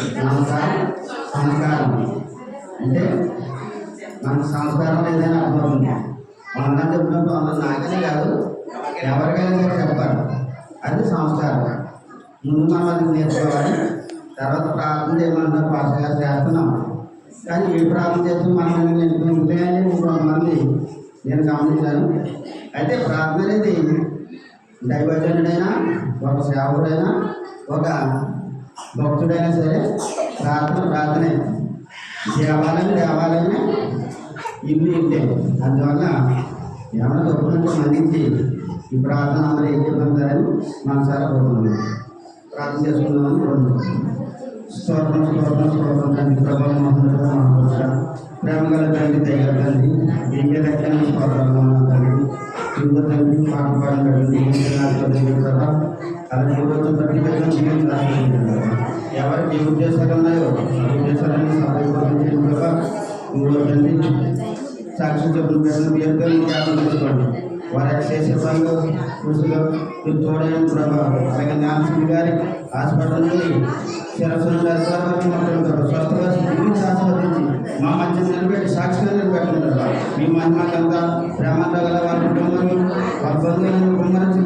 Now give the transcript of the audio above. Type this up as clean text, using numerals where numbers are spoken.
నమస్కారం. సంస్కారం అంటే మనకు సంస్కారం ఏదైనా అర్థమవుతుంది. మనందరం చెప్పినప్పుడు అందరూ నాకనే కాదు ఎవరికైనా సరే చెప్పాలి. అది సంస్కారం. ముందు మనం అది నేర్చుకోవాలి. తర్వాత ప్రార్థన చేయమంటారు, పాస్టర్ గారు చేస్తున్నాం. కానీ ఏ ప్రార్థన చేస్తూ మనం ఉంటాయని కొంతమంది నేను గమనించాను. అయితే ప్రార్థన అనేది దైవజనుడైనా, ఒక సేవకుడైనా, ఒక భక్తుడైనా సరే ప్రార్థనే. దేవాలయమే ఇల్లు ఇంటే. అందువల్ల ఏమైనా తప్పులంటే మన్నించి ఈ ప్రార్థన అందరూ ఏం చెప్తారని మనసారా కోరుకున్నాను. ప్రార్థన చేసుకుందామని కోరుకుంటున్నాను. స్తోత్రం తండ్రి, ప్రభావం మహోన్నత ప్రేమ గల తండ్రి, దయ తండ్రి, ఇంకే లెక్కన స్తోత్రాలు తండ్రి. ఇంకో తండ్రి పాట పాడినటువంటి ప్రభావ అలాగే ఈరోజు ప్రతి ఎవరికి ఏ ఉద్దేశాలు ఉన్నాయో ఆ ఉద్దేశాలన్నీ సఫలీకరించండి ప్రభావ. ఇంకో తండ్రి సాక్షి చెప్పిన ప్రజలు జ్ఞాపకం చేసుకోండి. వారు చేసే పనులు కృషిలో మీరు తోడైన ప్రభావం. అలాగే జ్ఞాపకం గారి హాస్పిటల్ నుండి శిరస్సును స్వస్థగా ఆస్వాదించి మా మధ్య నిలబెట్టి సాక్షిగా నిలబెట్టిన మీ మహిమకంతా ప్రేమ గల వారి కుటుంబాన్ని వారి బంధువులను కుమ్మరించి